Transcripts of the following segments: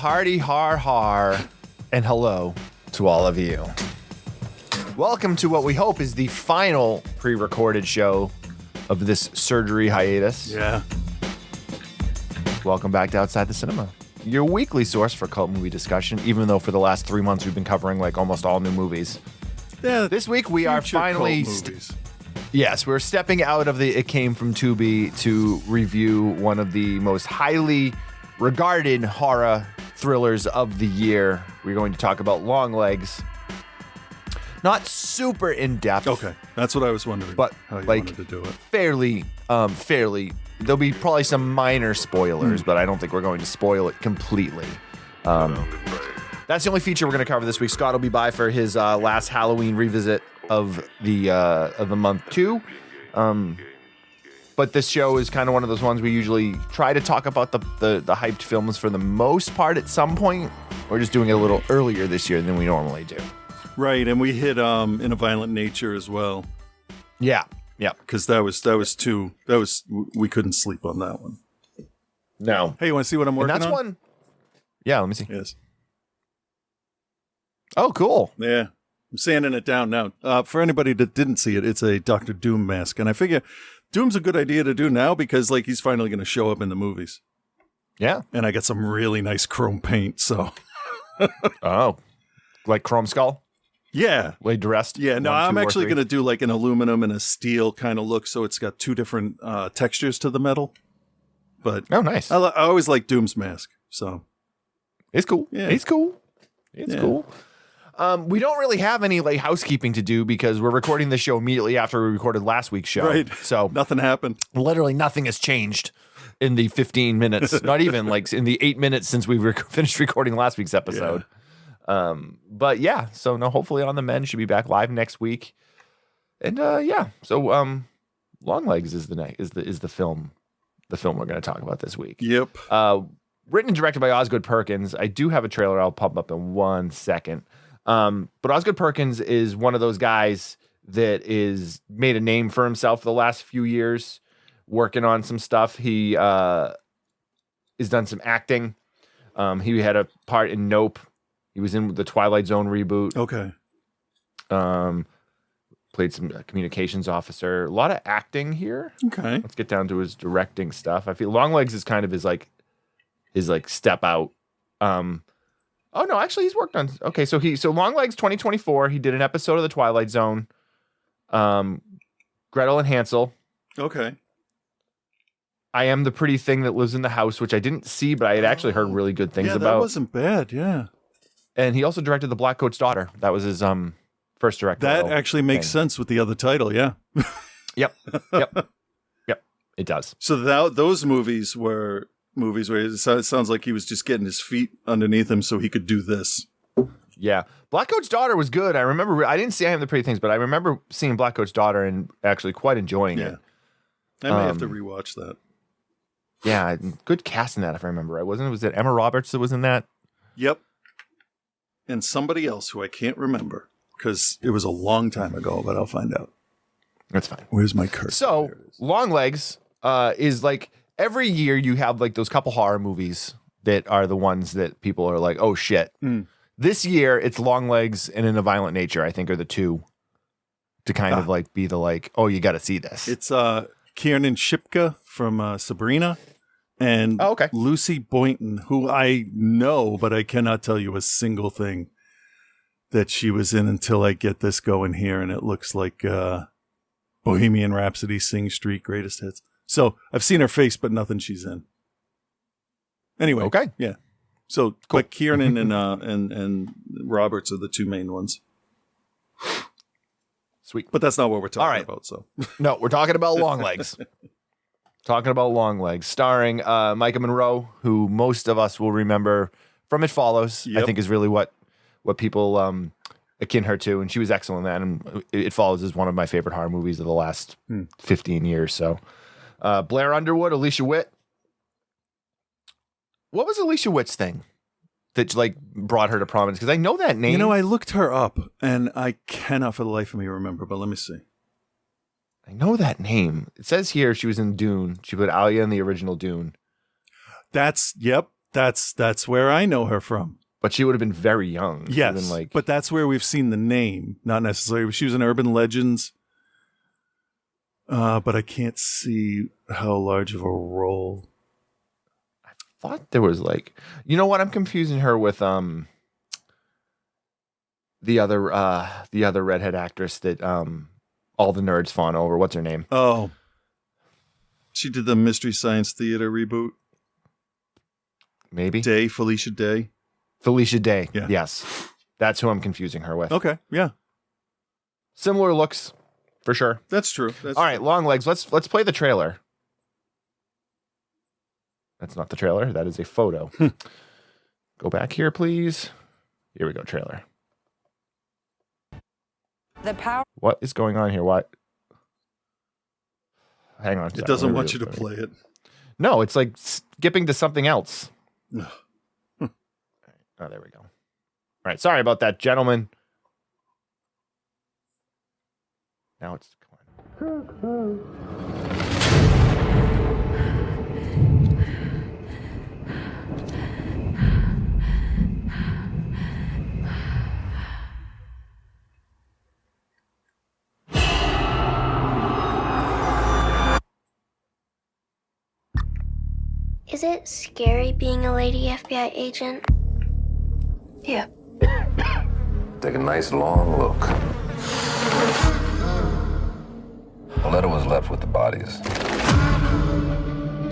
Hardy har har, and hello to all of you. Welcome to what we hope is the final pre-recorded show of this surgery hiatus. Yeah. Welcome back to Outside the Cinema, your weekly source for cult movie discussion, even though for the last 3 months we've been covering like almost all new movies. Yeah. This week we are finally... Yes, we're stepping out of the It Came From Tubi to review one of the most highly regarded horror thrillers of the year. We're going to talk about Longlegs. Not super in-depth. Okay, that's what I was wondering. But how you like wanted to do it. fairly. There'll be probably some minor spoilers, but I don't think we're going to spoil it completely. That's the only feature we're going to cover this week. Scott will be by for his last Halloween revisit of the month 2. But this show is kind of one of those ones we usually try to talk about the hyped films for the most part at some point. We're just doing it a little earlier this year than we normally do. Right, and we hit In a Violent Nature as well. Yeah. Because we couldn't sleep on that one. No. Hey, you want to see what I'm working on? And that's one. Yeah, let me see. Yes. Oh, cool. Yeah. I'm sanding it down now. For anybody that didn't see it, it's a Dr. Doom mask. And I figure Doom's a good idea to do now because like he's finally going to show up in the movies. Yeah. And I got some really nice chrome paint, so. Oh. Like Chrome Skull? Yeah. Laid to rest? Yeah, no, I'm actually going to do like an aluminum and a steel kind of look, so it's got two different textures to the metal. But oh, nice. I always like Doom's mask, so. It's cool. Yeah. It's cool. It's cool. We don't really have any like housekeeping to do because we're recording this show immediately after we recorded last week's show. Right. So nothing happened. Literally nothing has changed in the 15 minutes, not even like in the 8 minutes since we finished recording last week's episode. Yeah. But yeah, so no, hopefully On the Mend should be back live next week. And yeah, so Longlegs is the film we're going to talk about this week. Yep. Written and directed by Osgood Perkins. I do have a trailer I'll pop up in 1 second. But Osgood Perkins is one of those guys that is made a name for himself for the last few years, working on some stuff. He has done some acting. He had a part in Nope. He was in the Twilight Zone reboot. Okay. Played some communications officer. A lot of acting here. Okay. Let's get down to his directing stuff. I feel Longlegs is kind of his step out. Oh no, actually he's worked on. Okay, so Longlegs 2024. He did an episode of the Twilight Zone. Gretel and Hansel. Okay. I Am the Pretty Thing That Lives in the House, which I didn't see, but I had actually heard really good things about. That wasn't bad. Yeah. And he also directed The Black Coat's Daughter. That was his first directorial. That actually makes sense with the other title. Yeah. Yep. It does. So those movies were movies where it sounds like he was just getting his feet underneath him so he could do this. Yeah. Black Coat's Daughter was good. I remember, I didn't see I Am the Pretty Things, but I remember seeing Black Coat's Daughter and actually quite enjoying it. I may have to rewatch that. Yeah, good cast in that if I remember right. Was it Emma Roberts that was in that? Yep. And somebody else who I can't remember because it was a long time ago, but I'll find out. That's fine. Where's my cursor? So, Longlegs is like, every year you have like those couple horror movies that are the ones that people are like, oh shit. This year it's Longlegs and In a Violent Nature, I think, are the two to kind of like be the like, oh, you got to see this. It's Kiernan Shipka from Sabrina and Lucy Boynton, who I know, but I cannot tell you a single thing that she was in until I get this going here. And it looks like Bohemian Rhapsody, Sing Street, Greatest Hits. So I've seen her face, but nothing she's in. Anyway, yeah. So, cool. But Kiernan and Roberts are the two main ones. Sweet, but that's not what we're talking about. So, no, we're talking about Longlegs. Starring Micah Monroe, who most of us will remember from It Follows. I think is really what people akin her to, and she was excellent in that. And It Follows is one of my favorite horror movies of the last 15 years. So. Blair Underwood, Alicia Witt. What was Alicia Witt's thing that like brought her to prominence? Because I know that name. You know, I looked her up and I cannot for the life of me remember, but let me see. I know that name. It says here she was in Dune. She played Alia in the original Dune. Yep. That's where I know her from. But she would have been very young. Yes, but that's where we've seen the name, not necessarily. She was in Urban Legends, but I can't see how large of a role. I thought there was like, you know what? I'm confusing her with the other redhead actress that all the nerds fawn over. What's her name? Oh, she did the Mystery Science Theater reboot. Maybe Felicia Day. Felicia Day. Yeah. Yes. That's who I'm confusing her with. Okay. Yeah. Similar looks, for sure. That's true. All right, Long Legs. Let's play the trailer. That's not the trailer. That is a photo. Go back here, please. Here we go, trailer. What is going on here? What? Hang on. It doesn't want you to play it. No, it's like skipping to something else. Oh, there we go. All right. Sorry about that, gentlemen. Now it's going. Is it scary being a lady FBI agent? Yeah. Take a nice long look. A letter was left with the bodies.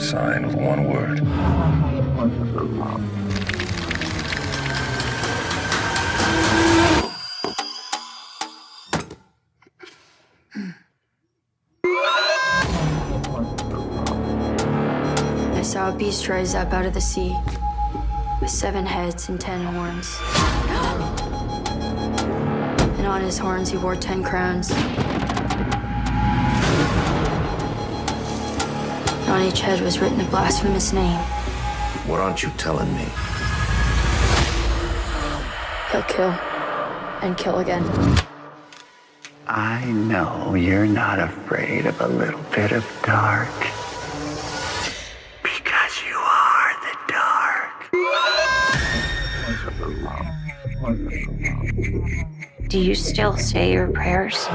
Signed with one word. I saw a beast rise up out of the sea with 7 heads and 10 horns. And on his horns he wore 10 crowns. And on each head was written a blasphemous name. What aren't you telling me? He'll kill and kill again. I know you're not afraid of a little bit of dark. Because you are the dark. Do you still say your prayers?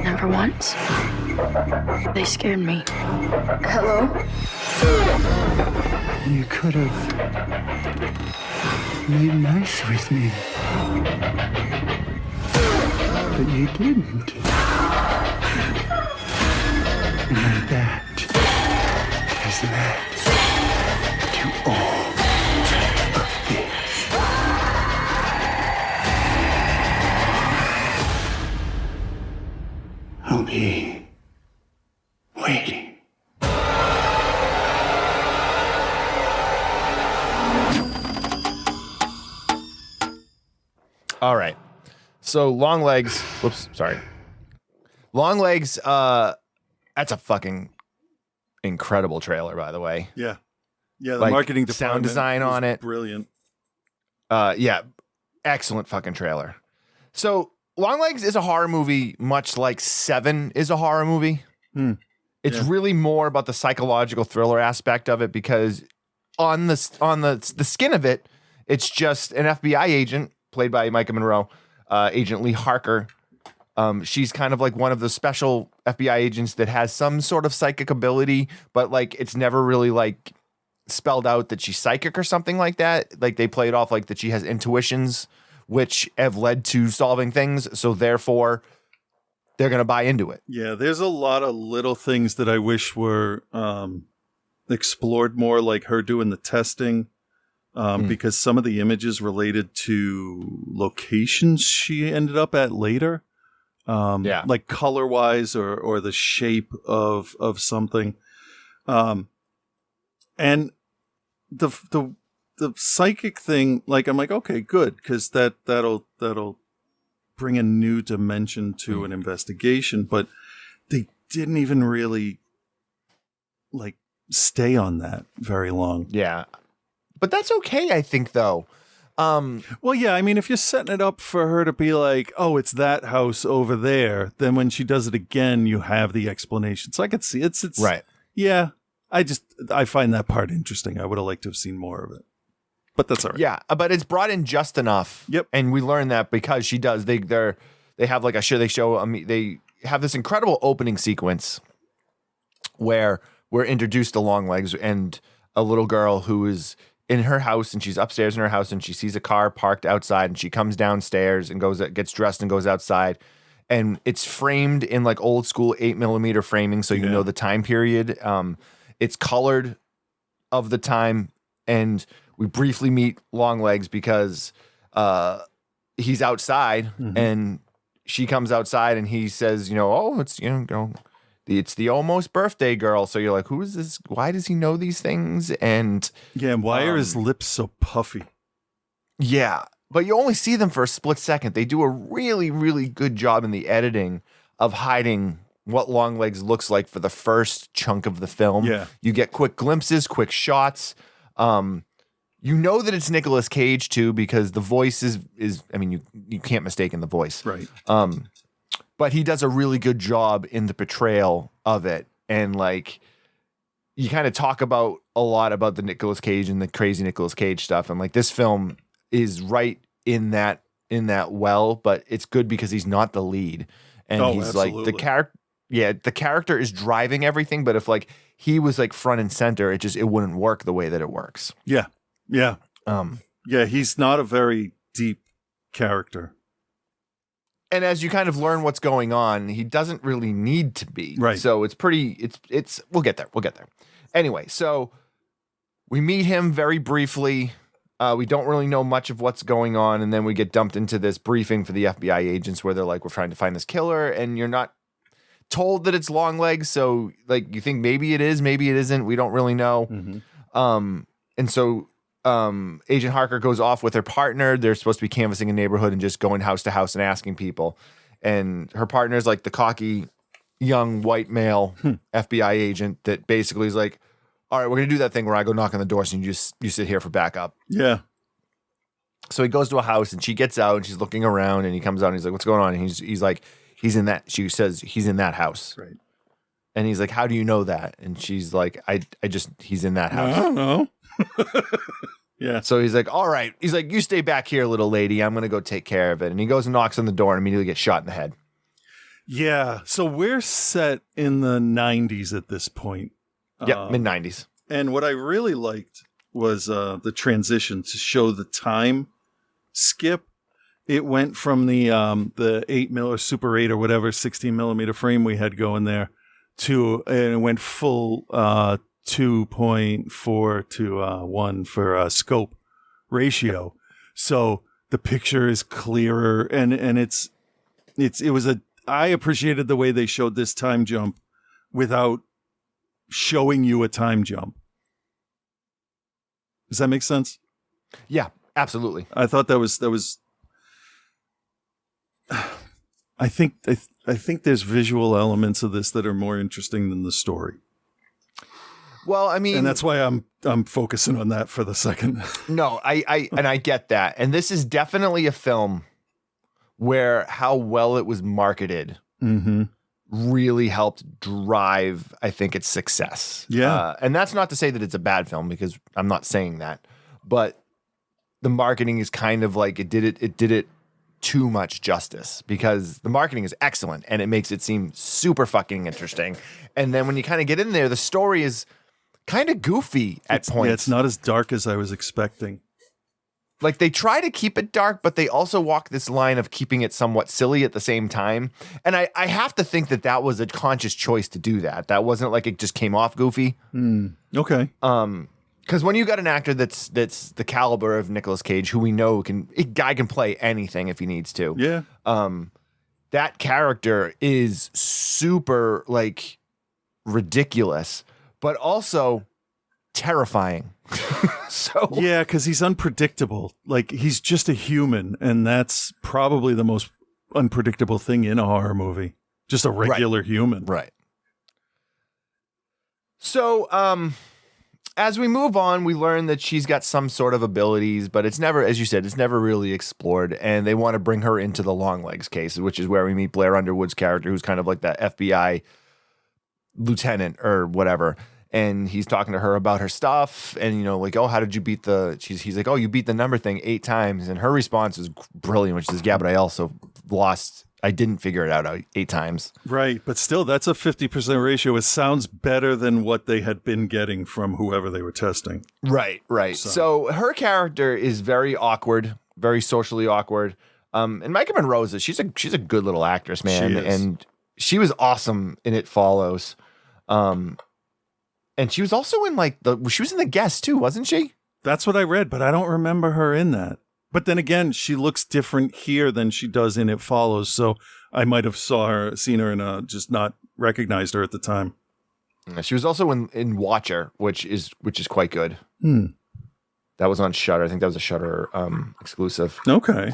Never once. They scared me. Hello? You could have made nice with me. But you didn't. And that has led to all of this. I'll be waiting. All right. So Long Legs. Whoops. Sorry. Long Legs. That's a fucking incredible trailer, by the way. Yeah. Yeah. The Like, marketing sound department design is on it. Brilliant. Yeah. Excellent fucking trailer. So Long Legs is a horror movie, much like Seven is a horror movie. It's really more about the psychological thriller aspect of it, because on the skin of it, it's just an FBI agent played by Micah Monroe, Agent Lee Harker. She's kind of like one of the special FBI agents that has some sort of psychic ability, but like it's never really like spelled out that she's psychic or something like that. Like they play it off like that she has intuitions, which have led to solving things. So therefore, they're going to buy into it. Yeah, there's a lot of little things that I wish were explored more, like her doing the testing. Because some of the images related to locations she ended up at later, like color wise or the shape of something, and the psychic thing. Like I'm like, okay, good, because that'll bring a new dimension to an investigation. But they didn't even really like stay on that very long. Yeah. But that's okay, I think, though. Well, yeah, I mean, if you're setting it up for her to be like, oh, it's that house over there, then when she does it again, you have the explanation. So I could see it's right. Yeah, I find that part interesting. I would have liked to have seen more of it, but that's all right. Yeah, but it's brought in just enough. Yep. And we learn that because she does. They have like a show. They have this incredible opening sequence where we're introduced to Longlegs and a little girl who is in her house, and she's upstairs in her house, and she sees a car parked outside, and she comes downstairs and gets dressed and goes outside. And it's framed in like old school 8mm framing, so you know the time period. It's colored of the time, and we briefly meet Longlegs because he's outside, and she comes outside, and he says, oh, it's the almost birthday girl. So you're like, who is this? Why does he know these things? And why are his lips so puffy? Yeah. But you only see them for a split second. They do a really, really good job in the editing of hiding what Longlegs looks like for the first chunk of the film. Yeah. You get quick glimpses, quick shots. You know that it's Nicolas Cage too, because the voice is I mean, you can't mistake in the voice. Right. But he does a really good job in the portrayal of it. And like, you kind of talk about a lot about the Nicolas Cage and the crazy Nicolas Cage stuff. And like, this film is right in that well, but it's good because he's not the lead. And he's absolutely. like the character. Yeah, the character is driving everything, but if like he was like front and center, it wouldn't work the way that it works. Yeah. Yeah. He's not a very deep character. And as you kind of learn what's going on, he doesn't really need to be. Right. So it's we'll get there. Anyway, so we meet him very briefly. We don't really know much of what's going on. And then we get dumped into this briefing for the FBI agents where they're like, we're trying to find this killer. And you're not told that it's Longlegs. So like, you think maybe it is, maybe it isn't. We don't really know. And so Agent Harker goes off with her partner. They're supposed to be canvassing a neighborhood and just going house to house and asking people. And her partner's like the cocky young white male FBI agent that basically is like, all right, we're going to do that thing where I go knock on the doors and you sit here for backup. Yeah. So he goes to a house and she gets out and she's looking around and he comes out and he's like, what's going on? And he's like, he's in that. She says he's in that house. Right. And he's like, how do you know that? And she's like, he's in that house. I don't know. Yeah. So he's like, all right. He's like, you stay back here, little lady. I'm going to go take care of it. And he goes and knocks on the door and immediately gets shot in the head. Yeah. So we're set in the 90s at this point. Yep, mid-90s. And what I really liked was the transition to show the time skip. It went from the 8mm or Super 8 or whatever 16mm frame we had going there and it went full 2.4 to 1 for scope ratio. So the picture is clearer and I appreciated the way they showed this time jump without showing you a time jump. Does that make sense? Yeah, absolutely. I thought that was I think there's visual elements of this that are more interesting than the story. Well, I mean, and that's why I'm focusing on that for the second. No, I get that. And this is definitely a film where how well it was marketed really helped drive, I think, its success. Yeah. And that's not to say that it's a bad film because I'm not saying that, but the marketing is kind of like it did it too much justice because the marketing is excellent and it makes it seem super fucking interesting. And then when you kind of get in there, the story is kind of goofy at points. Yeah, it's not as dark as I was expecting. Like they try to keep it dark, but they also walk this line of keeping it somewhat silly at the same time. And I have to think that was a conscious choice to do that. That wasn't like it just came off goofy. Okay. Because when you got an actor that's the caliber of Nicolas Cage, who we know guy can play anything if he needs to. Yeah. That character is super like ridiculous, but also terrifying. So yeah, because he's unpredictable. Like he's just a human, and that's probably the most unpredictable thing in a horror movie. Just a regular human. Right. So, as we move on, we learn that she's got some sort of abilities, but it's never, as you said, it's never really explored. And they want to bring her into the Longlegs case, which is where we meet Blair Underwood's character, who's kind of like that FBI lieutenant or whatever. And he's talking to her about her stuff, and like, oh, how did you beat the? He's like, oh, you beat the number thing 8 times, and her response is brilliant, which is, yeah, but I also lost. I didn't figure it out 8 times. Right, but still, that's a 50% ratio. It sounds better than what they had been getting from whoever they were testing. Right. So her character is very awkward, very socially awkward. And Micah Monroe, she's a good little actress, man, and she was awesome in It Follows. And she was also in she was in The Guest too, wasn't she? That's what I read, but I don't remember her in that. But then again, she looks different here than she does in It Follows. So I might have seen her and just not recognized her at the time. She was also in Watcher, which is quite good. That was on Shudder. I think that was a Shudder exclusive. Okay.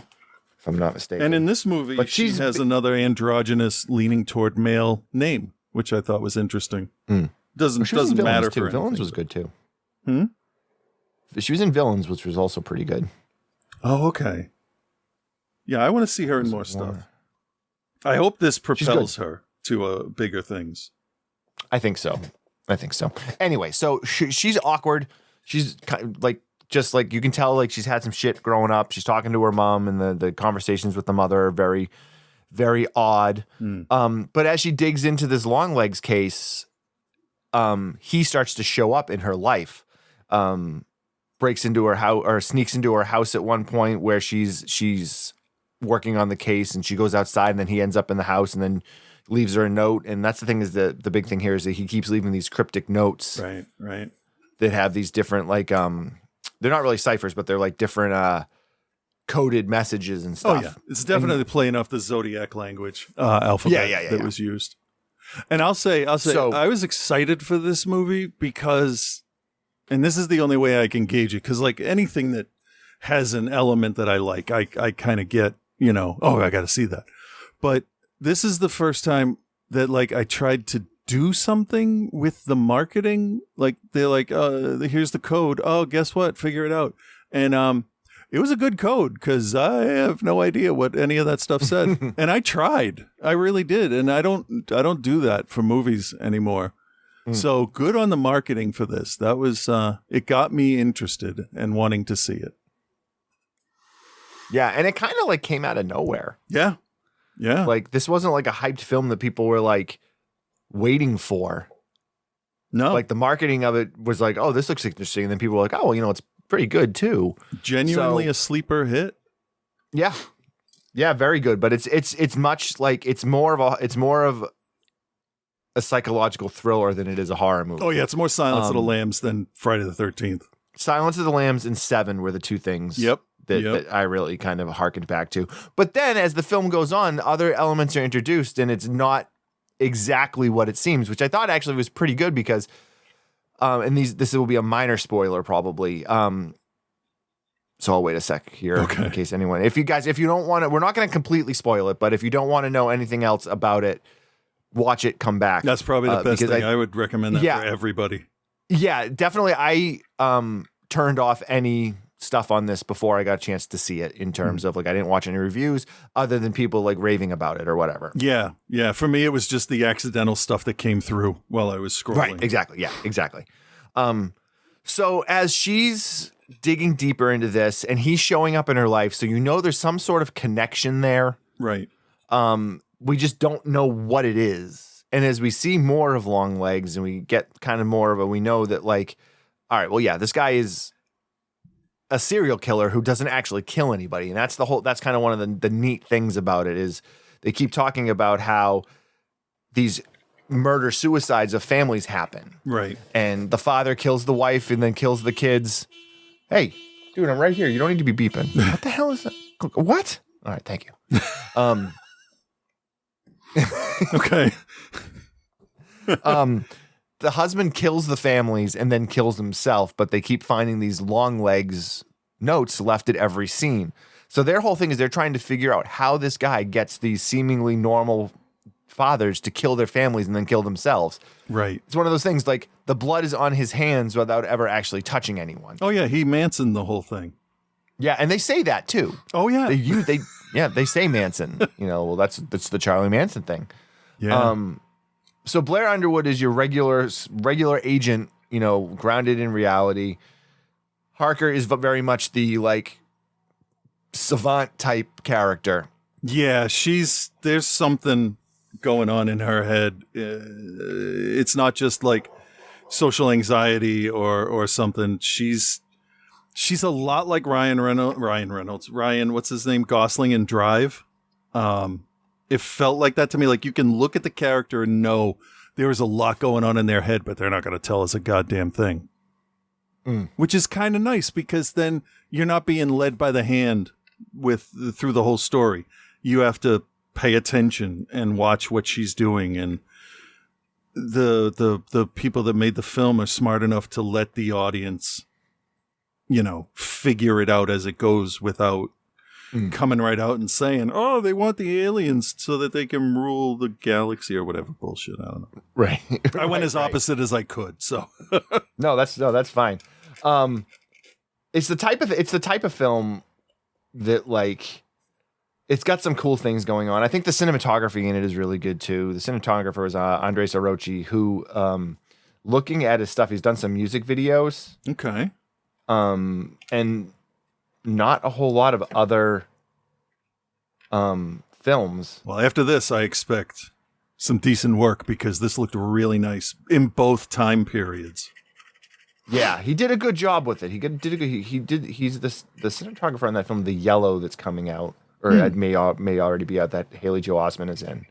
If I'm not mistaken. And in this movie, she has another androgynous leaning toward male name, which I thought was interesting. Doesn't matter for anything. Villains was good too. She was in Villains, which was also pretty good. Oh, okay. Yeah, I want to see her in more stuff. I hope this propels her to bigger things. I think so. Anyway, so she's awkward. She's kind of just you can tell she's had some shit growing up. She's talking to her mom, and the conversations with the mother are very, very odd. But as she digs into this Longlegs case, he starts to show up in her life. Breaks into her house or sneaks into her house at one point where she's working on the case, and she goes outside, and then he ends up in the house and then leaves her a note. And that's the thing, is the big thing here is that he keeps leaving these cryptic notes. Right. That have these different they're not really ciphers, but they're different coded messages and stuff. Oh yeah. It's definitely playing off the Zodiac language alphabet that was used. And I'll say so, I was excited for this movie because, and this is the only way I can gauge it, because anything that has an element that I like, I kind of get, oh, I got to see that. But this is the first time that I tried to do something with the marketing. They're here's the code. Oh, guess what? Figure it out. And it was a good code, because I have no idea what any of that stuff said. And I tried. I really did. And I don't do that for movies anymore. So good on the marketing for this. That was, it got me interested and wanting to see it. Yeah. And it kind of came out of nowhere. Yeah. This wasn't a hyped film that people were waiting for. No. The marketing of it was oh, this looks interesting. And then people were oh, well, it's pretty good too. Genuinely a sleeper hit. Yeah. Yeah. Very good. But it's much it's more of a psychological thriller than it is a horror movie. Oh yeah, it's more Silence of the Lambs than Friday the 13th. Silence of the Lambs and Seven were the two things that I really kind of harkened back to. But then as the film goes on, other elements are introduced, and it's not exactly what it seems, which I thought actually was pretty good, because and this will be a minor spoiler probably. So I'll wait a sec here in case anyone, if you don't want to, we're not going to completely spoil it, but if you don't want to know anything else about it, watch it, come back. That's probably the best thing. I would recommend that for everybody. Yeah, definitely. I turned off any stuff on this before I got a chance to see it, in terms of I didn't watch any reviews other than people raving about it or whatever. Yeah. For me, it was just the accidental stuff that came through while I was scrolling. Right, exactly. Yeah, exactly. So as she's digging deeper into this and he's showing up in her life, so there's some sort of connection there. Right. We just don't know what it is. And as we see more of Longlegs and we get kind of more of we know that all right, well, yeah, this guy is a serial killer who doesn't actually kill anybody. And that's kind of one of the neat things about it, is they keep talking about how these murder-suicides of families happen. Right. And the father kills the wife and then kills the kids. Hey, dude, I'm right here. You don't need to be beeping. What the hell is that? What? All right, thank you. Okay. The husband kills the families and then kills himself, but they keep finding these Longlegs notes left at every scene. So their whole thing is they're trying to figure out how this guy gets these seemingly normal fathers to kill their families and then kill themselves. Right. It's one of those things the blood is on his hands without ever actually touching anyone. Oh yeah, he Manson the whole thing. Yeah, and they say that too. Oh yeah. They say Manson. Well, that's the Charlie Manson thing. Yeah. So Blair Underwood is your regular agent, grounded in reality. Harker is very much the like savant type character. Yeah, there's something going on in her head. It's not just like social anxiety or something. She's a lot like Ryan Reynolds. Ryan, what's his name? Gosling in Drive. It felt like that to me. Like you can look at the character and know there is a lot going on in their head, but they're not going to tell us a goddamn thing. Which is kind of nice because then you're not being led by the hand through the whole story. You have to pay attention and watch what she's doing, and the people that made the film are smart enough to let the audience, figure it out as it goes without coming right out and saying, "Oh, they want the aliens so that they can rule the galaxy" or whatever bullshit. I don't know. Right. I went as opposite as I could. So no, that's fine. It's the type of film that like. It's got some cool things going on. I think the cinematography in it is really good too. The cinematographer is Andres Arochi, who, looking at his stuff, he's done some music videos. Okay. And not a whole lot of other films. Well, after this, I expect some decent work because this looked really nice in both time periods. Yeah, he did a good job with it. He's the cinematographer on that film, The Yellow, that's coming out. Or it may already be out, that Haley Joel Osment is in.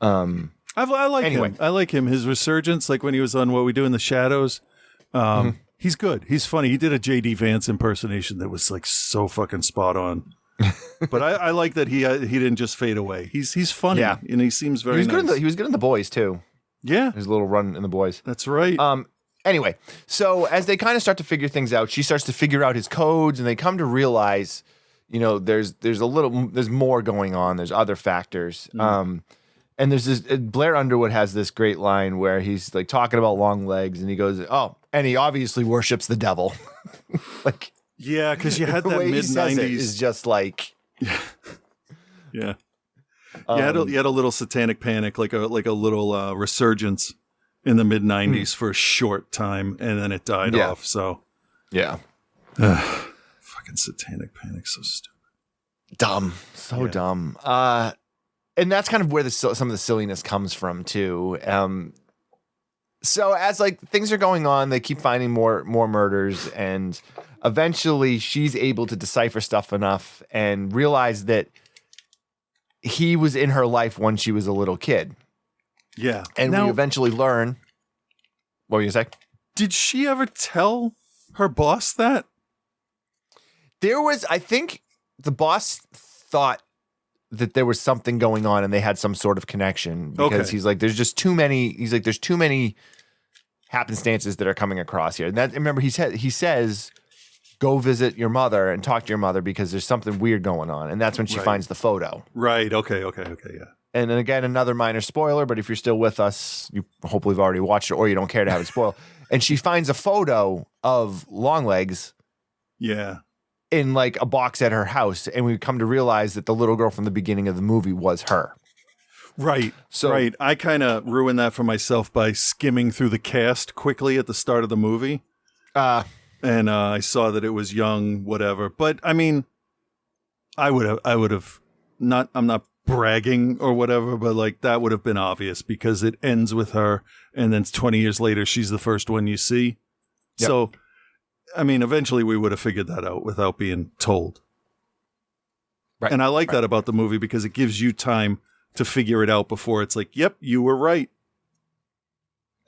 I like him. I like him. His resurgence, like when he was on What We Do in the Shadows. He's good. He's funny. He did a J.D. Vance impersonation that was like so fucking spot on. But I like that he didn't just fade away. He's funny, and he seems very nice. He was good in The Boys too. Yeah, his little run in The Boys. That's right. Anyway, so as they kind of start to figure things out, she starts to figure out his codes, and they come to realize, there's more going on. There's other factors. And there's this, Blair Underwood has this great line where he's like talking about long legs, and he goes, "Oh, and he obviously worships the devil." Like, yeah, because you had that mid-90s is just like, yeah. You had a little satanic panic, like a little resurgence in the mid-90s for a short time, and then it died off. So, yeah. Fucking satanic panic, so stupid, dumb, dumb. And that's kind of where some of the silliness comes from too. So as like things are going on, they keep finding more murders, and eventually she's able to decipher stuff enough and realize that he was in her life when she was a little kid. Yeah, and we eventually learn. What were you gonna say? Did she ever tell her boss that? I think the boss thought that there was something going on and they had some sort of connection, because he's like, there's too many happenstances that are coming across here. And that, remember, he says, go visit your mother and talk to your mother because there's something weird going on. And that's when she finds the photo. Right. Okay. Yeah. And then again, another minor spoiler, but if you're still with us, you hopefully have already watched it, or you don't care to have it spoiled. And she finds a photo of Longlegs. Yeah. In like a box at her house, and we come to realize that the little girl from the beginning of the movie was her. Right. So I kind of ruined that for myself by skimming through the cast quickly at the start of the movie. And I saw that it was young, whatever. But I mean, I would have not, I'm not bragging or whatever, but like that would have been obvious because it ends with her, and then 20 years later, she's the first one you see. Yep. So, I mean, eventually we would have figured that out without being told. Right. And I like that about the movie because it gives you time to figure it out before it's like, yep, you were right.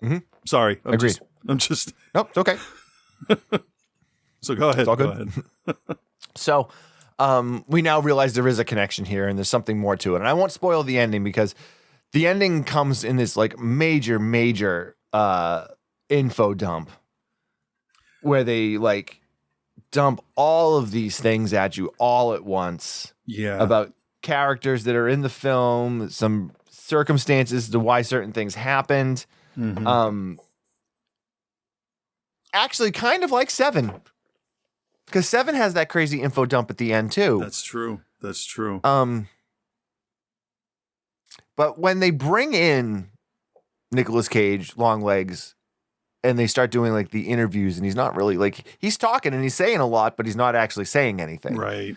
Mm-hmm. Sorry. Agreed. I'm just. Nope, it's okay. So go ahead. It's all good. Go ahead. So we now realize there is a connection here and there's something more to it. And I won't spoil the ending because the ending comes in this like major info dump where they like dump all of these things at you all at once. Yeah. About characters that are in the film, some circumstances to why certain things happened. Mm-hmm. Actually, kind of like Seven, because Seven has that crazy info dump at the end too. That's true. But when they bring in Nicolas Cage, long legs, and they start doing like the interviews, and he's not really like he's talking and he's saying a lot, but he's not actually saying anything. Right.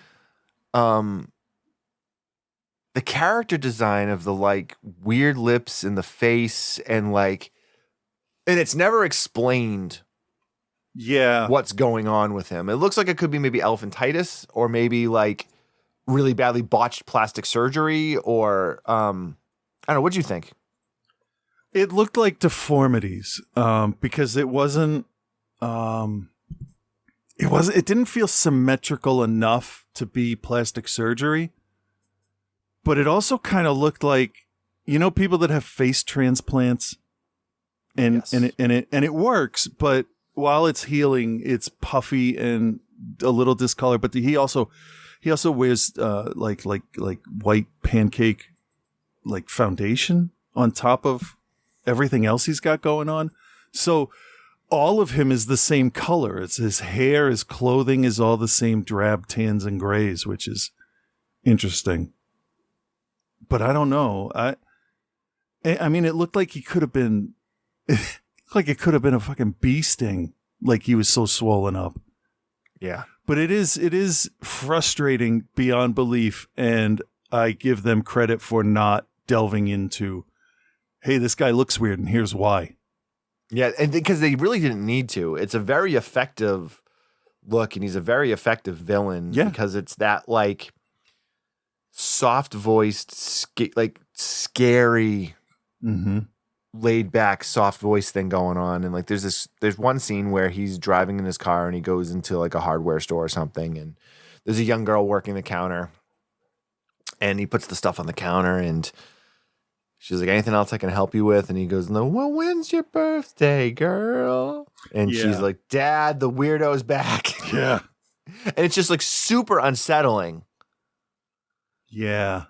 The character design of the like weird lips and the face and it's never explained. Yeah. What's going on with him? It looks like it could be maybe elephantitis or maybe like really badly botched plastic surgery or I don't know. What'd you think? It looked like deformities because it wasn't. It didn't feel symmetrical enough to be plastic surgery, but it also kind of looked like, people that have face transplants, and yes. it works, but while it's healing, it's puffy and a little discolored. But he also wears like white pancake like foundation on top of everything else he's got going on. So all of him is the same color. It's his hair, his clothing is all the same drab tans and grays, which is interesting. But I don't know. I mean, it looked like he could have been, like it could have been a fucking bee sting. Like he was so swollen up. Yeah. But it is frustrating beyond belief. And I give them credit for not delving into, hey, this guy looks weird and here's why. Yeah, and because they really didn't need to. It's a very effective look, and he's a very effective villain. Yeah. Because it's that like soft-voiced, scary, laid back, soft voice thing going on. And like there's one scene where he's driving in his car and he goes into like a hardware store or something, and there's a young girl working the counter, and he puts the stuff on the counter and she's like, anything else I can help you with? And he goes, no, well, when's your birthday, girl? And she's like, Dad, the weirdo's back. Yeah. And it's just like super unsettling. Yeah.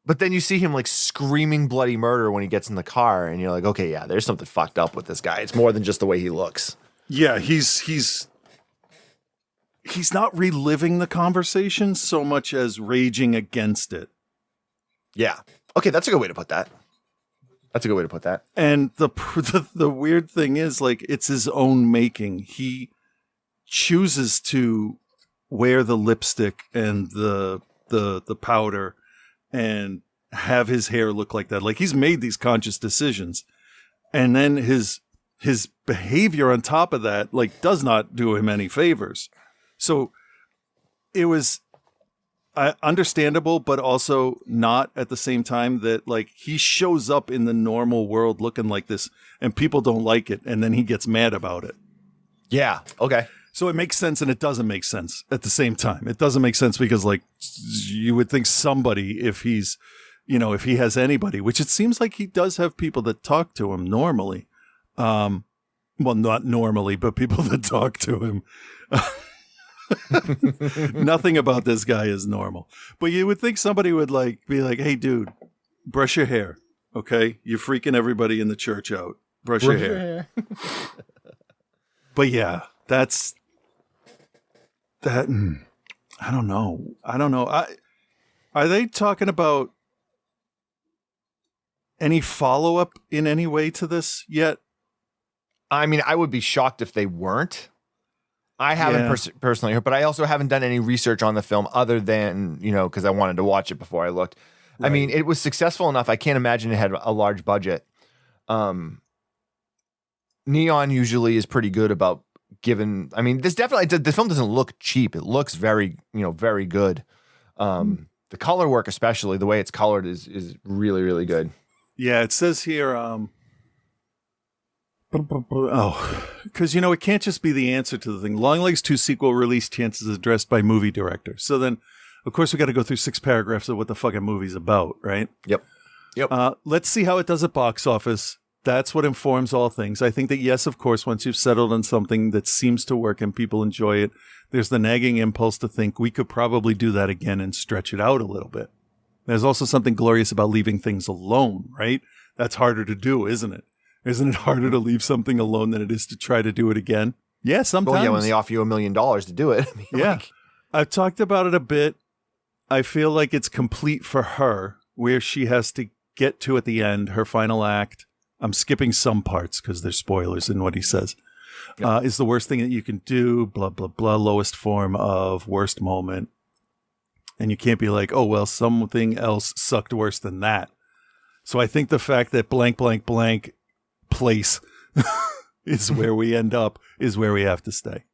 But then you see him like screaming bloody murder when he gets in the car, and you're like, okay, yeah, there's something fucked up with this guy. It's more than just the way he looks. Yeah, he's not reliving the conversation so much as raging against it. Yeah. Okay, that's a good way to put that. And the weird thing is, like, it's his own making. He chooses to wear the lipstick and the powder and have his hair look like that. Like, he's made these conscious decisions. And then his behavior on top of that, like, does not do him any favors. So it was understandable, but also not at the same time, that like he shows up in the normal world looking like this and people don't like it. And then he gets mad about it. Yeah. Okay. So it makes sense and it doesn't make sense at the same time. It doesn't make sense because like you would think somebody, if he's, if he has anybody, which it seems like he does have people that talk to him normally. Well, not normally, but people that talk to him. Nothing about this guy is normal. But you would think somebody would be like, hey, dude, brush your hair. Okay? You're freaking everybody in the church out. Brush your hair. But yeah, that's that. I don't know. Are they talking about any follow-up in any way to this yet? I mean, I would be shocked if they weren't. I haven't personally heard, but I also haven't done any research on the film other than, because I wanted to watch it before I looked. Right. I mean, it was successful enough. I can't imagine it had a large budget. Neon usually is pretty good about giving. I mean, the film doesn't look cheap. It looks very, very good. The color work, especially the way it's colored, is really, really good. Yeah, it says here. Because, it can't just be the answer to the thing. Longlegs 2 sequel release chances addressed by movie director. So then, of course, we got to go through 6 paragraphs of what the fucking movie's about, right? Yep. Let's see how it does at box office. That's what informs all things. I think that, yes, of course, once you've settled on something that seems to work and people enjoy it, there's the nagging impulse to think we could probably do that again and stretch it out a little bit. There's also something glorious about leaving things alone, right? That's harder to do, isn't it? Isn't it harder to leave something alone than it is to try to do it again? Yeah, sometimes. Well, yeah, when they offer you $1 million to do it. I mean, yeah. I've talked about it a bit. I feel like it's complete for her, where she has to get to at the end, her final act, I'm skipping some parts because there's spoilers in what he says, is the worst thing that you can do, blah, blah, blah, lowest form of worst moment. And you can't be like, oh, well, something else sucked worse than that. So I think the fact that blank, blank, blank place is where we end up is where we have to stay.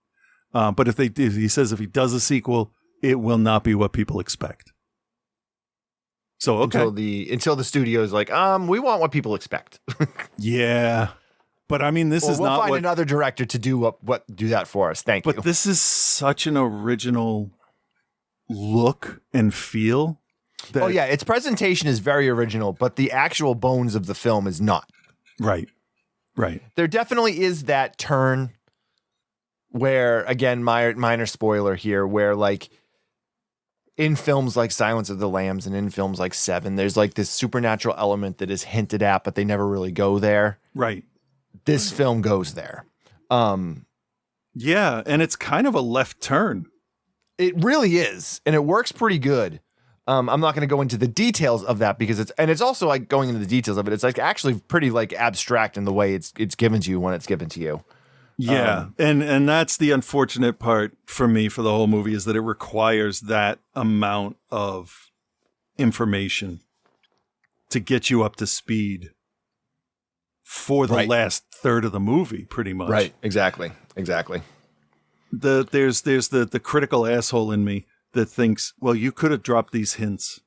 But if he says if he does a sequel, it will not be what people expect. So okay, until the studio's like, we want what people expect. Yeah, but I mean, we'll find another director to do do that for us. Thank you. But this is such an original look and feel. Its presentation is very original, but the actual bones of the film is not. Right. There definitely is that turn where, again, minor spoiler here, where like in films like Silence of the Lambs and in films like Seven, there's like this supernatural element that is hinted at, but they never really go there. Right. This film goes there. Yeah, and it's kind of a left turn. It really is, and it works pretty good. I'm not going to go into the details of that because it's also like going into the details of it. It's like actually pretty like abstract in the way it's given to you when it's given to you. Yeah, and that's the unfortunate part for me for the whole movie is that it requires that amount of information to get you up to speed for the last third of the movie, pretty much. Right, exactly. There's the critical asshole in me that thinks, well, you could have dropped these hints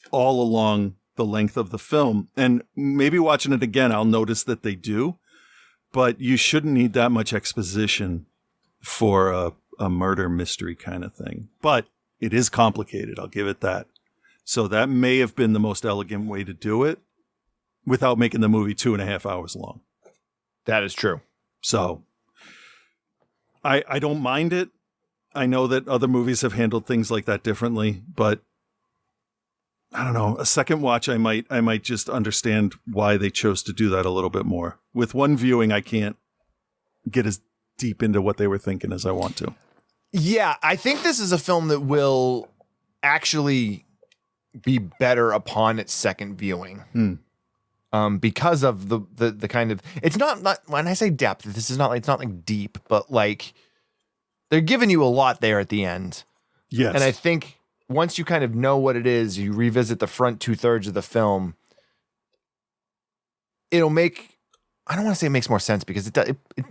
all along the length of the film, and maybe watching it again, I'll notice that they do. But you shouldn't need that much exposition for a murder mystery kind of thing. But it is complicated, I'll give it that. So that may have been the most elegant way to do it without making the movie 2.5 hours long. That is true. So I don't mind it. I know that other movies have handled things like that differently, but I don't know. A second watch, I might just understand why they chose to do that a little bit more. With one viewing, I can't get as deep into what they were thinking as I want to. Yeah, I think this is a film that will actually be better upon its second viewing. Because of the kind of, it's not when I say depth, this is not, it's not like deep, but like they're giving you a lot there at the end. Yes. And I think once you kind of know what it is, you revisit the front 2/3 of the film, it'll make, I don't want to say it makes more sense because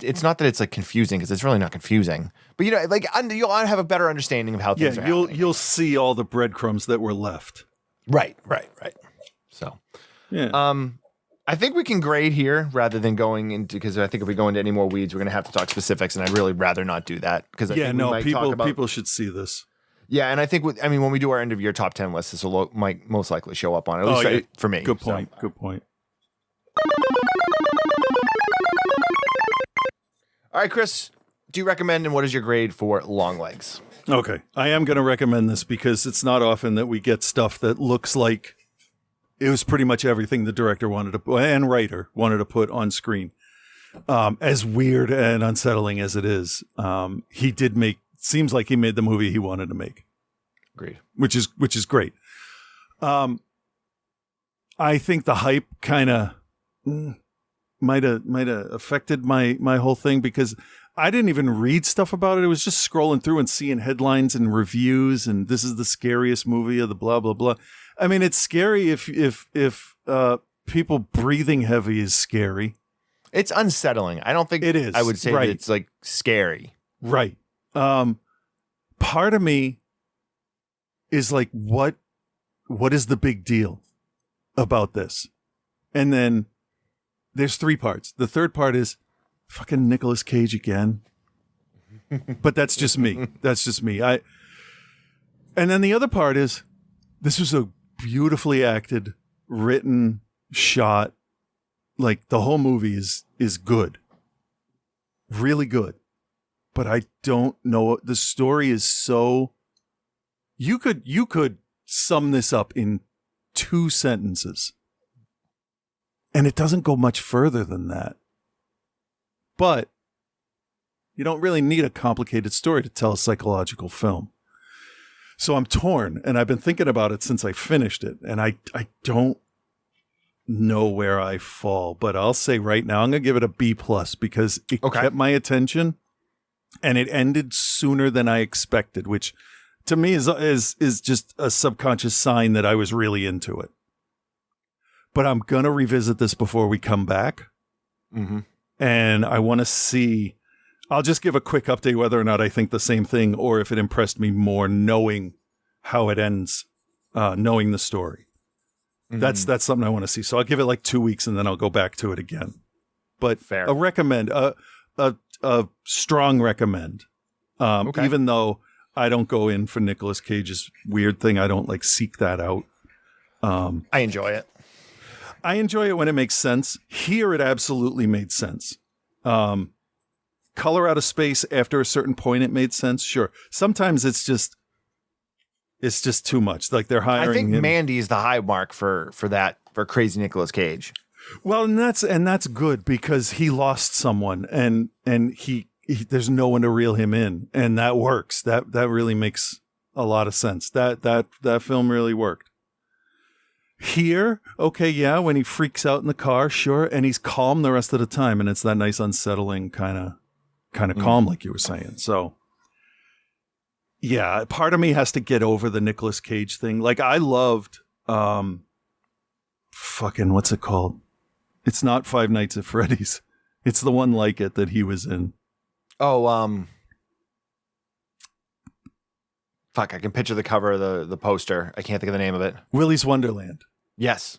it's not that it's like confusing because it's really not confusing, but you know, like you'll have a better understanding of how things are happening. You'll see all the breadcrumbs that were left. Right. So, yeah. I think we can grade here rather than going into, because I think if we go into any more weeds, we're going to have to talk specifics, and I'd really rather not do that because people should see this. Yeah, and I think when we do our end of year top 10 list, this might most likely show up on it. At least for me. Good point. Good point. All right, Chris, do you recommend and what is your grade for Longlegs? Okay, I am going to recommend this because it's not often that we get stuff that looks like it was pretty much everything the director wanted to and writer wanted to put on screen. As weird and unsettling as it is, seems like he made the movie he wanted to make. Agreed. Which is great. I think the hype kind of might have affected my whole thing because I didn't even read stuff about it. It was just scrolling through and seeing headlines and reviews, and this is the scariest movie of the blah blah blah. I mean, it's scary if people breathing heavy is scary. It's unsettling. I don't think it is. I would say that it's like scary. Right. Part of me is like, what is the big deal about this? And then there's 3 parts. The third part is fucking Nicolas Cage again. But that's just me. And then the other part is this was a beautifully acted, written, shot. Like the whole movie is good. Really good. But I don't know. The story is so. You could sum this up in 2 sentences, and it doesn't go much further than that. But you don't really need a complicated story to tell a psychological film. So I'm torn, and I've been thinking about it since I finished it, and I don't know where I fall, but I'll say right now I'm gonna give it a B+ because it kept my attention, and it ended sooner than I expected, which to me is just a subconscious sign that I was really into it. But I'm gonna revisit this before we come back, and I want to see. I'll just give a quick update whether or not I think the same thing or if it impressed me more knowing how it ends, knowing the story. That's something I want to see. So I'll give it like 2 weeks and then I'll go back to it again. But fair. A recommend, a strong recommend. Even though I don't go in for Nicolas Cage's weird thing, I don't like seek that out. I enjoy it. I enjoy it when it makes sense. Here it absolutely made sense. Color out of space after a certain point it made sense. Sure. Sometimes it's just too much. Like they're hiring. I think him. Mandy is the high mark for crazy Nicolas Cage. Well, and that's good because he lost someone and he there's no one to reel him in, and that works. That really makes a lot of sense. That film really worked. Here, okay, yeah, when he freaks out in the car, sure, and he's calm the rest of the time, and it's that nice unsettling kind of calm, like you were saying. So, yeah, part of me has to get over the Nicolas Cage thing. Like, I loved, what's it called? It's not Five Nights at Freddy's. It's the one like it that he was in. Oh, I can picture the cover of the poster. I can't think of the name of it. Willy's Wonderland. Yes.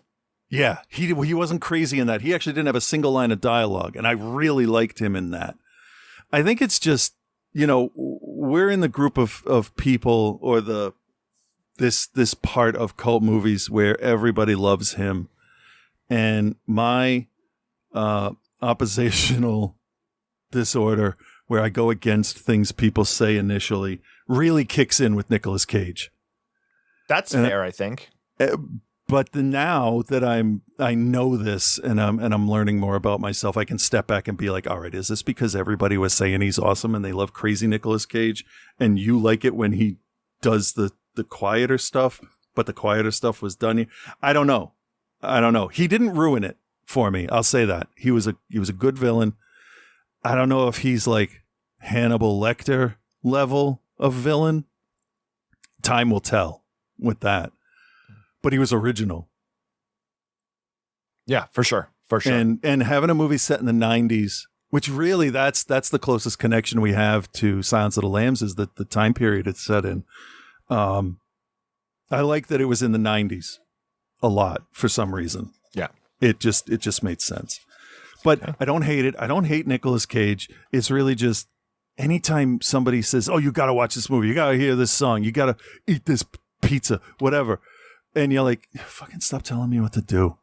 Yeah, he wasn't crazy in that. He actually didn't have a single line of dialogue, and I really liked him in that. I think it's just, we're in the group of people or this part of cult movies where everybody loves him. And my oppositional disorder, where I go against things people say initially, really kicks in with Nicolas Cage. That's fair, I think. But now that I know this and I'm learning more about myself, I can step back and be like, all right, is this because everybody was saying he's awesome and they love crazy Nicolas Cage and you like it when he does the quieter stuff, but the quieter stuff was done? I don't know. He didn't ruin it for me. I'll say that. He was a good villain. I don't know if he's like Hannibal Lecter level of villain. Time will tell with that. But he was original. Yeah, for sure. And having a movie set in the 90s, which really that's the closest connection we have to Silence of the Lambs, is that the time period it's set in. I like that it was in the 90s a lot for some reason. Yeah. It just made sense. But I don't hate it. I don't hate Nicolas Cage. It's really just anytime somebody says, "Oh, you got to watch this movie. You got to hear this song. You got to eat this pizza," whatever. And you're like, fucking stop telling me what to do.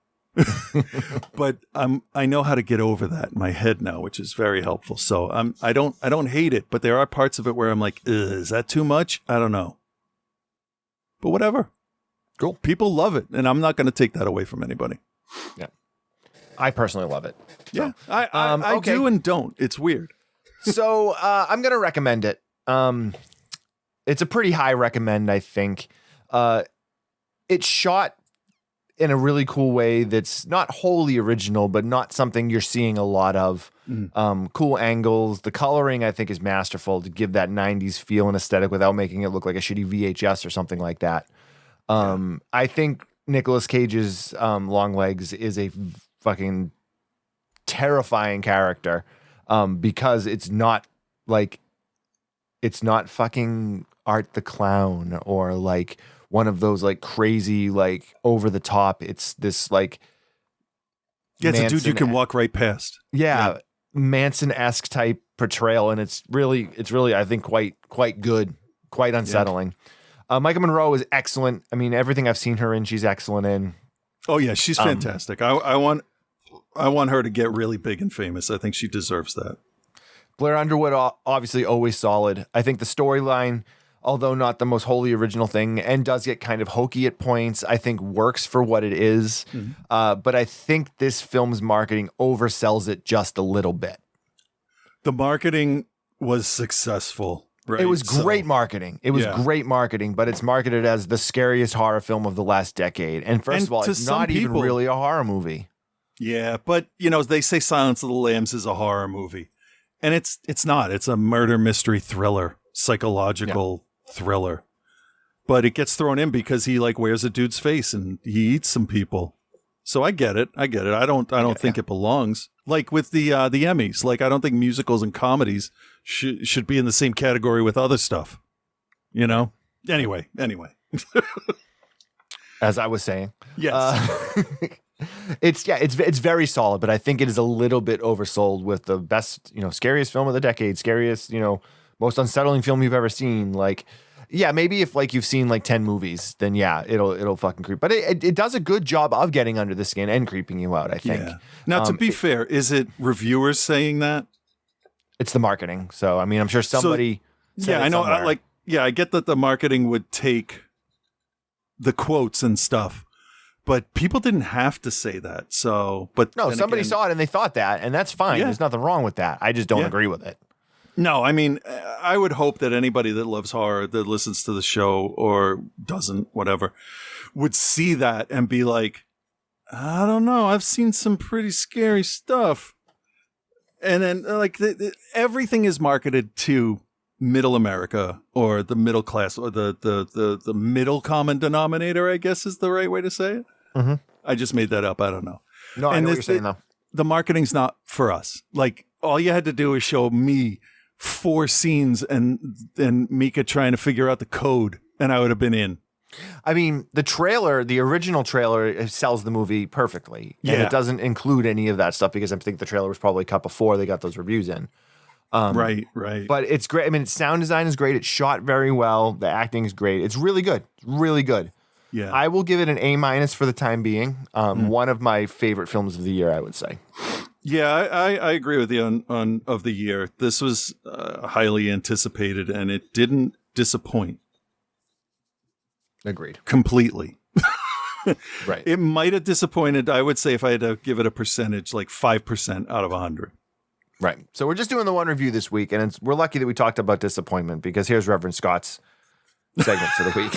But I know how to get over that in my head now, which is very helpful. So I don't hate it, but there are parts of it where I'm like, is that too much? I don't know. But whatever. Cool. People love it, and I'm not going to take that away from anybody. Yeah. I personally love it. So, yeah. I do and don't. It's weird. So I'm going to recommend it. It's a pretty high recommend, I think. It's shot in a really cool way that's not wholly original, but not something you're seeing a lot of. Cool angles. The coloring, I think, is masterful to give that 90s feel and aesthetic without making it look like a shitty VHS or something like that. I think Nicolas Cage's Long Legs is a fucking terrifying character because it's not fucking Art the Clown or like one of those like crazy, like over the top. It's this like, it's a dude you can walk right past. Yeah. Manson-esque type portrayal. And it's really, I think quite good, quite unsettling. Micah Monroe is excellent. I mean, everything I've seen her in, she's excellent in. Oh yeah. She's fantastic. I want her to get really big and famous. I think she deserves that. Blair Underwood, obviously always solid. I think the storyline, although not the most wholly original thing, and does get kind of hokey at points, I think works for what it is. But I think this film's marketing oversells it just a little bit. The marketing was successful. right? It was great marketing. It was great marketing, but it's marketed as the scariest horror film of the last decade. And first of all, it's not even really a horror movie. Yeah, but they say Silence of the Lambs is a horror movie. And it's not. It's a murder mystery thriller, psychological thriller. But it gets thrown in because he wears a dude's face and he eats some people. So I get it. I don't think it belongs. Like with the Emmys, I don't think musicals and comedies should be in the same category with other stuff. Anyway. As I was saying, yes, it's very solid, but I think it is a little bit oversold with the best, scariest film of the decade, scariest, most unsettling film you've ever seen. Maybe if you've seen 10 movies, then it'll fucking creep. But it does a good job of getting under the skin and creeping you out, I think. Yeah. Now, to be fair, is it reviewers saying that? It's the marketing. So, I mean, I'm sure somebody. Yeah, I know. I get that the marketing would take the quotes and stuff, but people didn't have to say that. So, but no, somebody saw it and they thought that, and that's fine. Yeah. There's nothing wrong with that. I just don't agree with it. No, I mean, I would hope that anybody that loves horror, that listens to the show or doesn't, whatever, would see that and be like, I don't know, I've seen some pretty scary stuff. And then everything is marketed to middle America or the middle class or the middle common denominator, I guess is the right way to say it. Mm-hmm. I just made that up. I don't know. No, I know what you're saying, though. The marketing's not for us. All you had to do is show me 4 scenes and Mika trying to figure out the code, and I would have been in. I mean, the original trailer sells the movie perfectly. And it doesn't include any of that stuff because I think the trailer was probably cut before they got those reviews in. Right. But it's great. I mean, its sound design is great. It's shot very well. The acting is great. It's really good. Really good. Yeah. I will give it an A- for the time being. One of my favorite films of the year, I would say. Yeah, I agree with you on of the year. This was highly anticipated, and it didn't disappoint. Agreed. Completely. Right. It might have disappointed, I would say, if I had to give it a percentage, 5% out of 100. Right. So we're just doing the one review this week, and we're lucky that we talked about disappointment because here's Reverend Scott's segment for the week.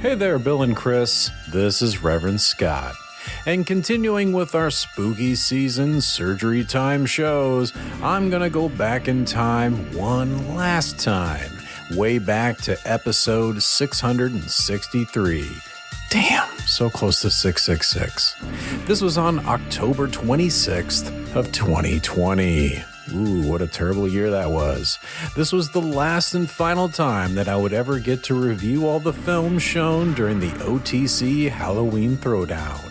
Hey there, Bill and Chris. This is Reverend Scott. And continuing with our spooky season surgery time shows, I'm gonna go back in time one last time, way back to episode 663. Damn, so close to 666. This was on October 26th of 2020. Ooh, what a terrible year that was. This was the last and final time that I would ever get to review all the films shown during the OTC Halloween Throwdown.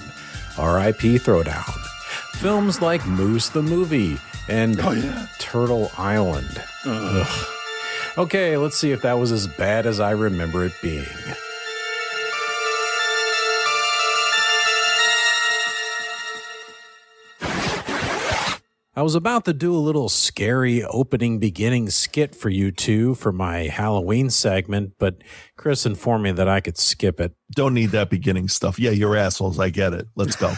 R.I.P. Throwdown. Films like Moose the Movie and Turtle Island. Ugh. Okay, let's see if that was as bad as I remember it being. I was about to do a little scary opening beginning skit for you two for my Halloween segment, but Chris informed me that I could skip it. Don't need that beginning stuff. Yeah, you're assholes. I get it. Let's go.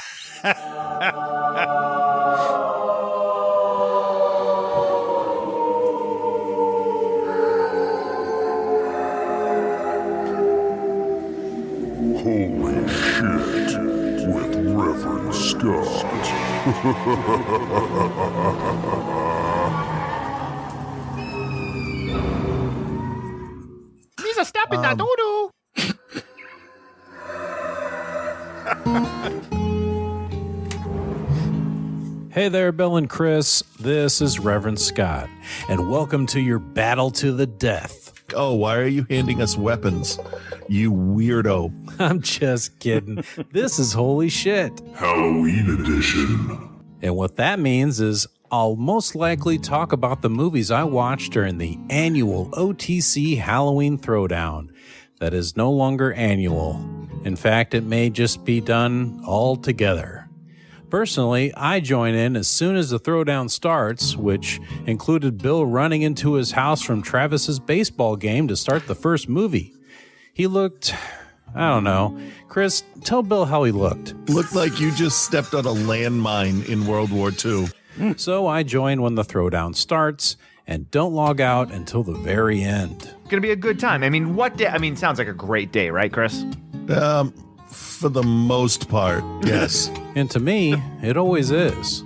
Holy shit with Reverend Scott. He's a step in that doo-doo. Hey there, Bill and Chris. This is Reverend Scott, and welcome to your battle to the death. Oh, why are you handing us weapons, you weirdo? I'm just kidding. This is holy shit. Halloween edition. And what that means is I'll most likely talk about the movies I watched during the annual OTC Halloween Throwdown. That is no longer annual. In fact, it may just be done all together. Personally, I join in as soon as the throwdown starts, which included Bill running into his house from Travis's baseball game to start the first movie. He looked, I don't know. Chris, tell Bill how he looked. Looked like you just stepped on a landmine in World War II. So I join when the throwdown starts and don't log out until the very end. It's gonna be a good time. I mean, what day? I mean, sounds like a great day, right, Chris? For the most part, yes. And to me, it always is.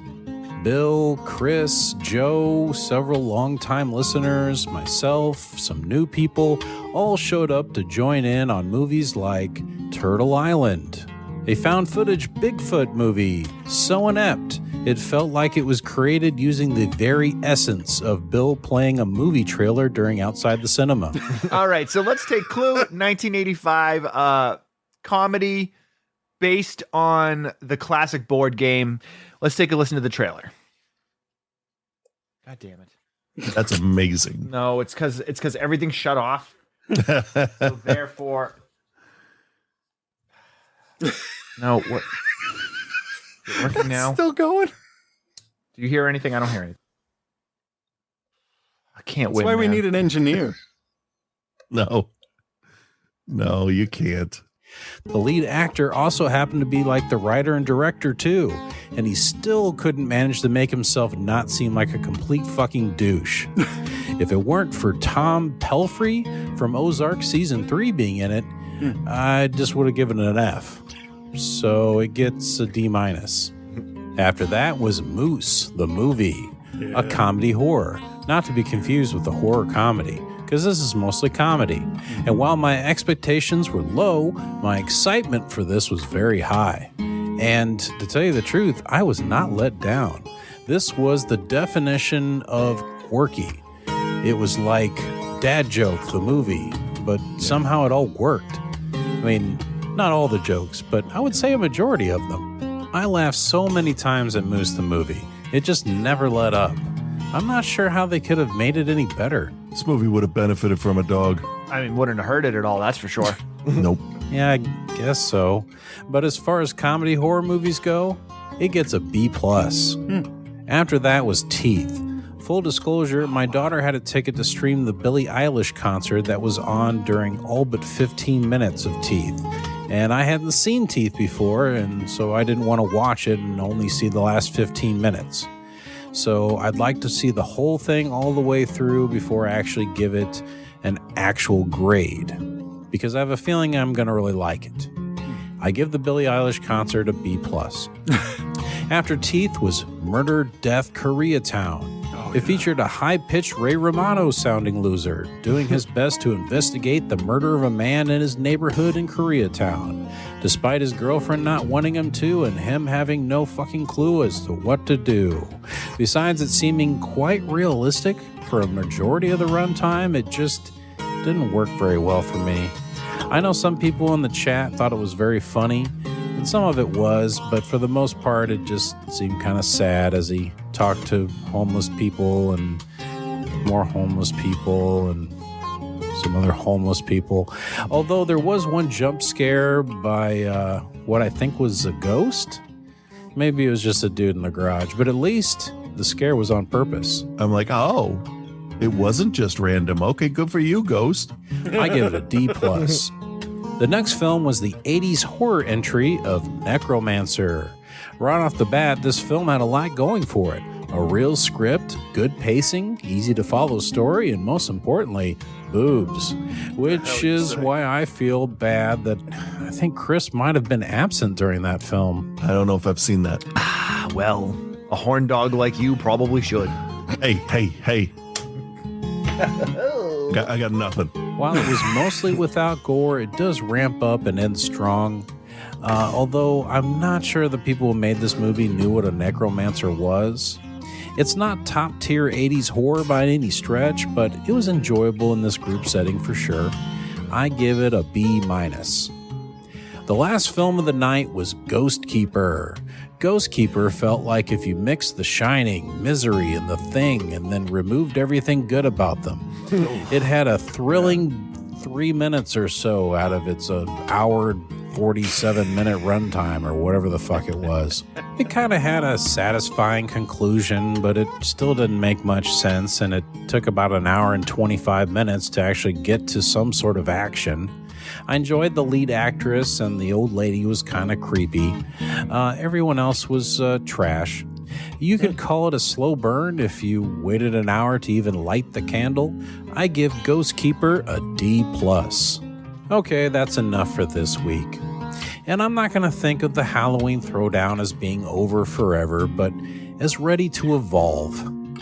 Bill, Chris, Joe, several longtime listeners, myself, some new people, all showed up to join in on movies like Turtle Island, a found footage Bigfoot movie so inept it felt like it was created using the very essence of Bill playing a movie trailer during Outside the Cinema. All right, so let's take Clue, 1985 comedy based on the classic board game. Let's take a listen to the trailer. God damn it. That's amazing. No, it's because everything's shut off. So therefore, no, what? Is it working now? Still going? Do you hear anything? I don't hear anything. I can't win. That's why we man. need an engineer. No, you can't. The lead actor also happened to be like the writer and director too, and he still couldn't manage to make himself not seem like a complete fucking douche. If it weren't for Tom Pelfrey from Ozark Season 3 being in it, I just would have given it an F. So it gets a D-. After that was Moose, the movie, a comedy horror, not to be confused with a horror comedy, because this is mostly comedy. And while my expectations were low, my excitement for this was very high. And to tell you the truth, I was not let down. This was the definition of quirky. It was like Dad Joke, the movie, but somehow it all worked. I mean, not all the jokes, but I would say a majority of them. I laughed so many times at Moose the movie. It just never let up. I'm not sure how they could have made it any better. This movie would have benefited from a dog. I mean, wouldn't have hurt it at all, that's for sure. Nope. Yeah, I guess so. But as far as comedy horror movies go, it gets a B+. After that was Teeth. Full disclosure, my daughter had a ticket to stream the Billie Eilish concert that was on during all but 15 minutes of Teeth. And I hadn't seen Teeth before, and so I didn't want to watch it and only see the last 15 minutes. So I'd like to see the whole thing all the way through before I actually give it an actual grade, because I have a feeling I'm going to really like it. I give the Billie Eilish concert a B+. After Teeth was Murder, Death, Koreatown. It featured a high-pitched Ray Romano-sounding loser doing his best to investigate the murder of a man in his neighborhood in Koreatown, despite his girlfriend not wanting him to and him having no fucking clue as to what to do. Besides it seeming quite realistic for a majority of the runtime, it just didn't work very well for me. I know some people in the chat thought it was very funny, and some of it was, but for the most part, it just seemed kind of sad as he talked to homeless people and more homeless people and some other homeless people. Although there was one jump scare by what I think was a ghost. Maybe it was just a dude in the garage, but at least the scare was on purpose. I'm like, oh, it wasn't just random. Okay, good for you, Ghost. I give it a D+. The next film was the 80s horror entry of Necromancer. Right off the bat, this film had a lot going for it. A real script, good pacing, easy to follow story, and most importantly, boobs. Which is why I feel bad that I think Chris might have been absent during that film. I don't know if I've seen that. Well, a horn dog like you probably should. Hey. I got nothing. While it was mostly without gore, it does ramp up and end strong. Although I'm not sure the people who made this movie knew what a necromancer was. It's not top-tier 80s horror by any stretch, but it was enjoyable in this group setting for sure. I give it a B-. The last film of the night was Ghost Keeper. Ghost Keeper felt like if you mixed The Shining, Misery, and The Thing and then removed everything good about them. It had a thrilling 3 minutes or so out of its hour 47-minute runtime or whatever the fuck it was. It kind of had a satisfying conclusion, but it still didn't make much sense, and it took about an hour and 25 minutes to actually get to some sort of action. I enjoyed the lead actress, and the old lady was kind of creepy. Everyone else was trash. You could call it a slow burn if you waited an hour to even light the candle. I give Ghost Keeper a D+. Okay, that's enough for this week. And I'm not going to think of the Halloween Throwdown as being over forever, but as ready to evolve.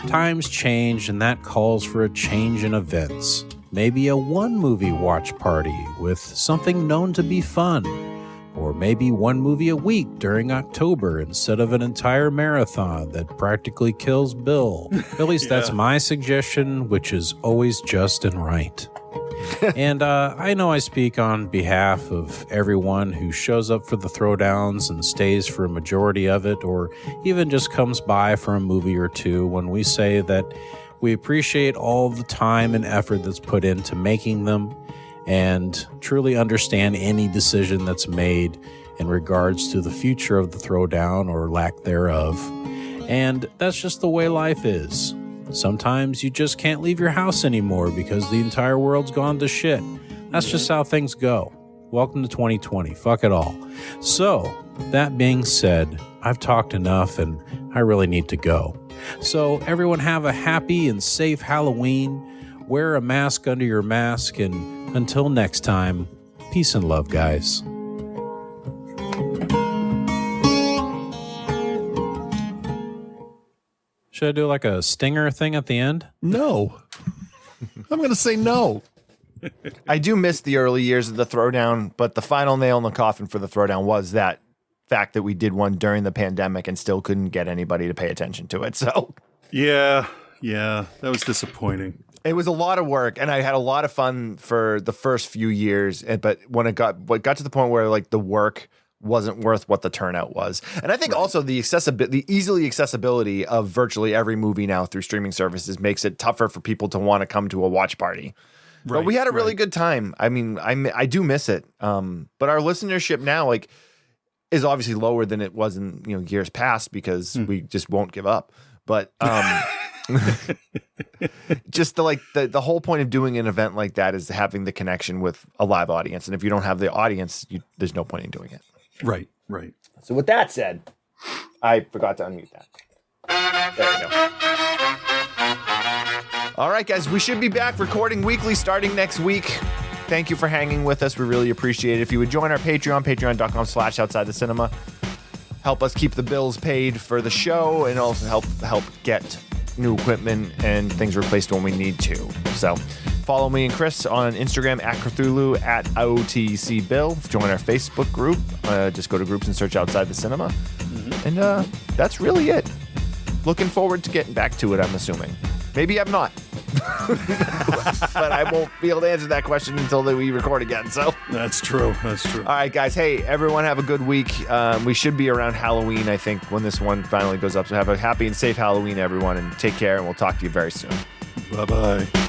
Times change, and that calls for a change in events. Maybe a one-movie watch party with something known to be fun. Or maybe one movie a week during October instead of an entire marathon that practically kills Bill. At least that's my suggestion, which is always just and right. And I know I speak on behalf of everyone who shows up for the throwdowns and stays for a majority of it, or even just comes by for a movie or two when we say that we appreciate all the time and effort that's put into making them, and truly understand any decision that's made in regards to the future of the throwdown or lack thereof. And that's just the way life is. Sometimes you just can't leave your house anymore because the entire world's gone to shit. That's just how things go. Welcome to 2020. Fuck it all. So, that being said, I've talked enough and I really need to go. So, everyone have a happy and safe Halloween. Wear a mask under your mask, and until next time, peace and love, guys. Should I do like a stinger thing at the end? No. I'm going to say no. I do miss the early years of the Throwdown, but the final nail in the coffin for the Throwdown was that fact that we did one during the pandemic and still couldn't get anybody to pay attention to it. So, yeah, that was disappointing. It was a lot of work, and I had a lot of fun for the first few years. But when it got to the point where like the work wasn't worth what the turnout was, and I think also the accessibility of virtually every movie now through streaming services makes it tougher for people to want to come to a watch party. Right, but we had a really good time. I mean, I do miss it. But our listenership now is obviously lower than it was in years past because we just won't give up. But just the whole point of doing an event like that is having the connection with a live audience. And if you don't have the audience, there's no point in doing it. Right. So with that said, I forgot to unmute that. There we go. All right, guys, we should be back recording weekly starting next week. Thank you for hanging with us. We really appreciate it. If you would join our Patreon, patreon.com/outsidethecinema. Help us keep the bills paid for the show and also help get new equipment and things replaced when we need to. So follow me and Chris on Instagram at Cthulhu at OTCBill. Join our Facebook group. Just go to groups and search Outside the Cinema. And that's really it. Looking forward to getting back to it, I'm assuming. Maybe I'm not. But I won't be able to answer that question until we record again. So That's true. All right, guys. Hey, everyone have a good week. We should be around Halloween, I think, when this one finally goes up. So have a happy and safe Halloween, everyone, and take care, and we'll talk to you very soon. Bye-bye.